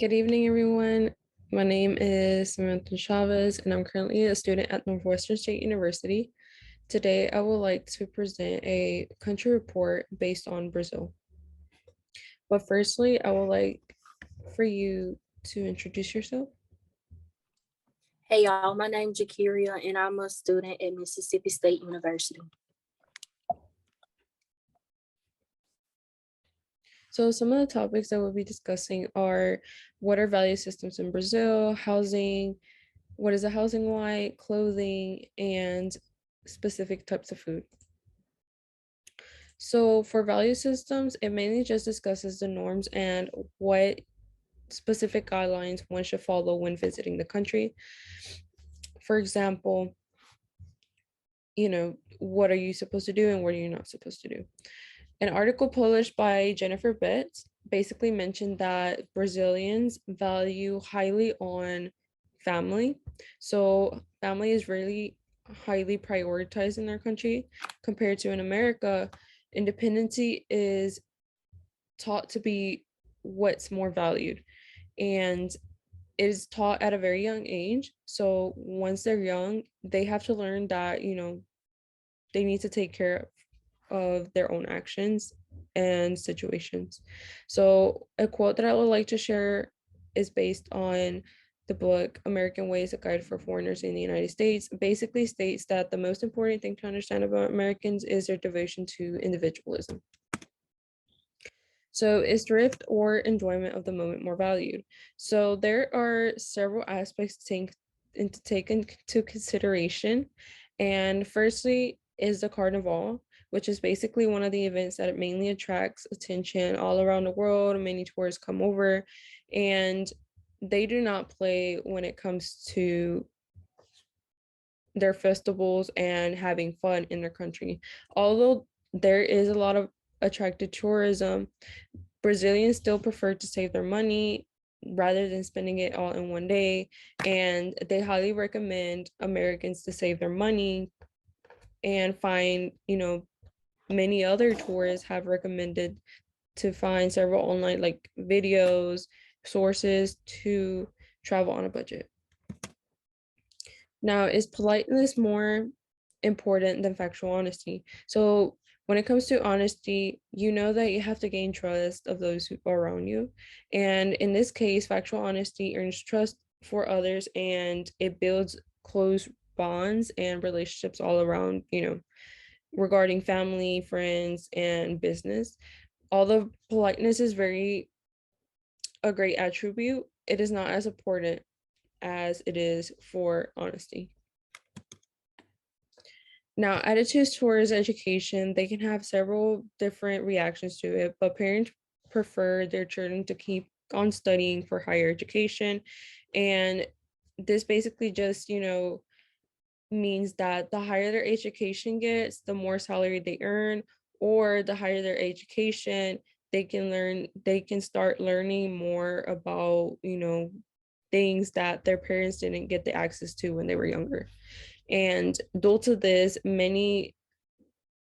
Good evening, everyone. My name is Samantha Chavez, and I'm currently a student at Northwestern State University. Today, I would like to present a country report based on Brazil. But firstly, I would like for you to introduce yourself. Hey y'all, my name's Jakiria and I'm a student at Mississippi State University. So, some of the topics that we'll be discussing are what are value systems in Brazil, housing, what is the housing like, clothing, and specific types of food. So for value systems, it mainly just discusses the norms and what specific guidelines one should follow when visiting the country. For example, what are you supposed to do and what are you not supposed to do? An article published by Jennifer Betts basically mentioned that Brazilians value highly on family. So family is really highly prioritized in their country compared to in America. Independency is taught to be what's more valued, and it is taught at a very young age. So once they're young, they have to learn that they need to take care of their own actions and situations. So a quote that I would like to share is based on the book American Ways, a guide for foreigners in the United States. Basically states that the most important thing to understand about Americans is their devotion to individualism. So is drift or enjoyment of the moment more valued? So there are several aspects to take into consideration. And firstly is the carnival, which is basically one of the events that it mainly attracts attention all around the world. Many tourists come over, and they do not play when it comes to their festivals and having fun in their country. Although there is a lot of attractive tourism, Brazilians still prefer to save their money rather than spending it all in one day. And they highly recommend Americans to save their money and find, many other tourists have recommended to find several online like videos, sources to travel on a budget. Now, is politeness more important than factual honesty? So when it comes to honesty, you know that you have to gain trust of those who are around you. And in this case, factual honesty earns trust for others, and it builds close bonds and relationships all around, regarding family, friends, and business. Although politeness is very a great attribute, it is not as important as it is for honesty. Now, attitudes towards education, they can have several different reactions to it, but parents prefer their children to keep on studying for higher education. And this basically just, means that the higher their education gets, the more salary they earn, or the higher their education, they can start learning more about, things that their parents didn't get the access to when they were younger. And due to this, many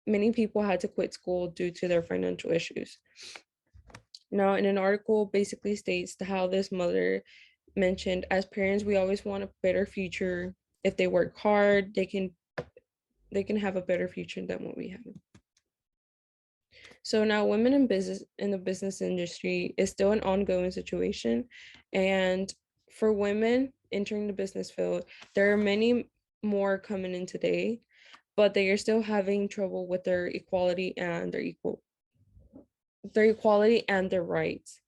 people had to quit school due to their financial issues. Now, in an article basically states how this mother mentioned, as parents, we always want a better future. If they work hard, they can have a better future than what we have. So now women in the business industry is still an ongoing situation. And for women entering the business field, there are many more coming in today, but they are still having trouble with their equality and their rights.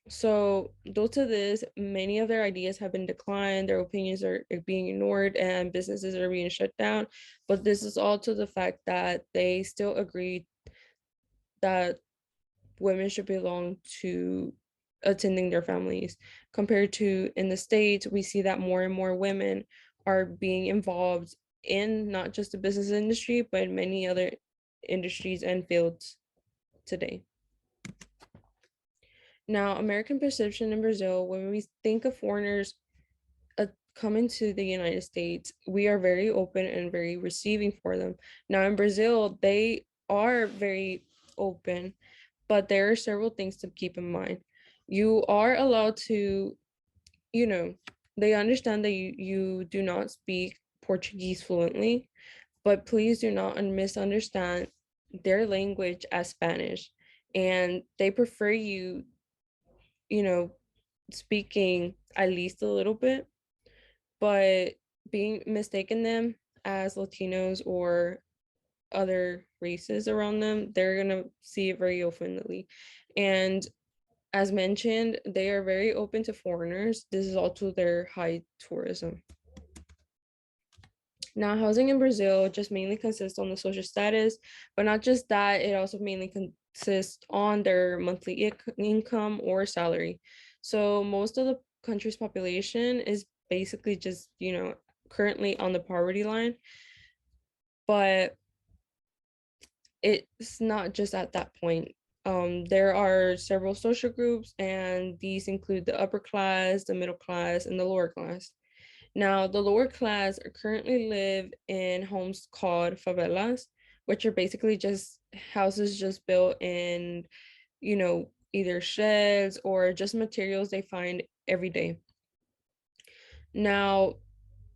So due to this, many of their ideas have been declined, their opinions are being ignored, and businesses are being shut down. But this is all to the fact that they still agree that women should belong to attending their families. Compared to in the States, we see that more and more women are being involved in not just the business industry, but in many other industries and fields today. Now, American perception in Brazil, when we think of foreigners coming to the United States, we are very open and very receiving for them. Now, in Brazil, they are very open, but there are several things to keep in mind. You are allowed to, you know, they understand that you do not speak Portuguese fluently, but please do not misunderstand their language as Spanish. And they prefer you, you know, speaking at least a little bit, but being mistaken them as Latinos or other races around them, they're gonna see it very openly. And as mentioned, they are very open to foreigners. This is also their high tourism. Now, housing in Brazil just mainly consists on the social status, but not just that, it also mainly consists on their monthly income or salary. So most of the country's population is basically just, currently on the poverty line, but it's not just at that point. There are several social groups, and these include the upper class, the middle class, and the lower class. Now, the lower class are currently live in homes called favelas, which are basically just houses just built in, either sheds or just materials they find every day. Now,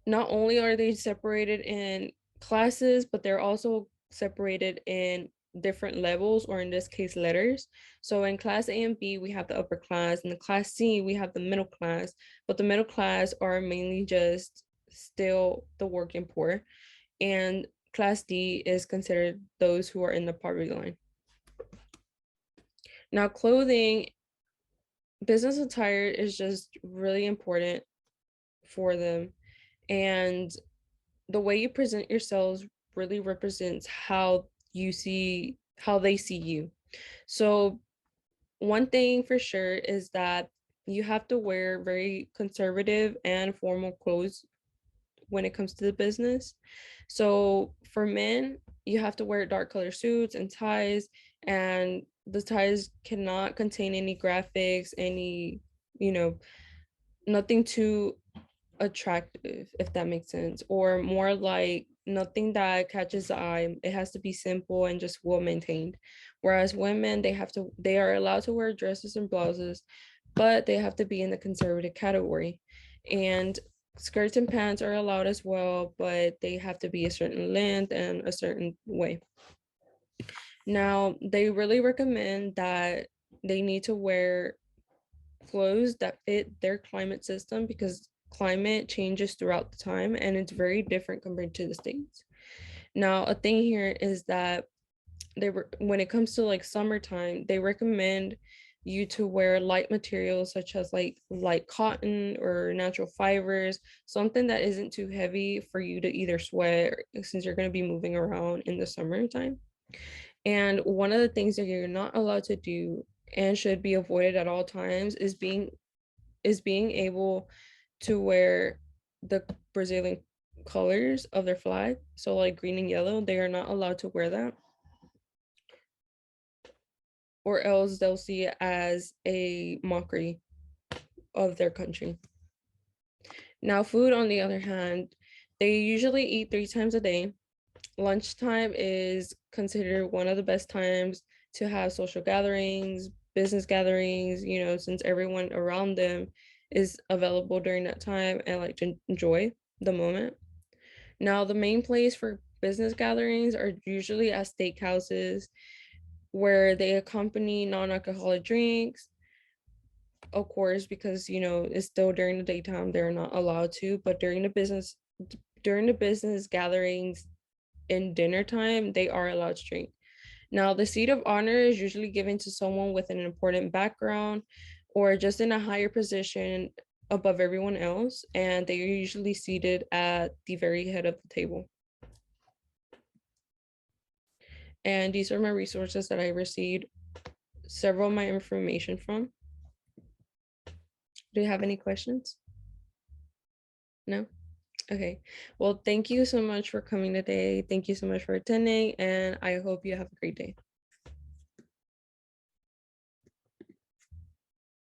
not only are they separated in classes, but they're also separated in different levels, or in this case, letters. So in class A and B, we have the upper class, and the class C, we have the middle class, but the middle class are mainly just still the working poor. And class D is considered those who are in the poverty line. Now, clothing, business attire is just really important for them. And the way you present yourselves really represents how they see you. So one thing for sure is that you have to wear very conservative and formal clothes when it comes to the business. So for men, you have to wear dark color suits and ties, and the ties cannot contain any graphics, any, you know, nothing too attractive, if that makes sense, or more like nothing that catches the eye. It has to be simple and just well maintained. Whereas women, they are allowed to wear dresses and blouses, but they have to be in the conservative category. And skirts and pants are allowed as well, but they have to be a certain length and a certain way. Now, they really recommend that they need to wear clothes that fit their climate system, because climate changes throughout the time and it's very different compared to the States. Now, a thing here is that when it comes to like summertime, they recommend you to wear light materials such as like light cotton or natural fibers, something that isn't too heavy for you to either sweat since you're going to be moving around in the summertime. And one of the things that you're not allowed to do and should be avoided at all times is being able to wear the Brazilian colors of their flag. So like green and yellow, they are not allowed to wear that, or else they'll see it as a mockery of their country. Now, food, on the other hand, they usually eat 3 times a day. Lunchtime is considered one of the best times to have social gatherings, business gatherings, since everyone around them is available during that time and like to enjoy the moment. Now, the main place for business gatherings are usually at steakhouses where they accompany non-alcoholic drinks, of course, because it's still during the daytime, they're not allowed to, but during the business gatherings in dinner time, they are allowed to drink. Now, the seat of honor is usually given to someone with an important background or just in a higher position above everyone else, and they are usually seated at the very head of the table. And these are my resources that I received several of my information from. Do you have any questions? No? Okay. Well, thank you so much for coming today. Thank you so much for attending, and I hope you have a great day.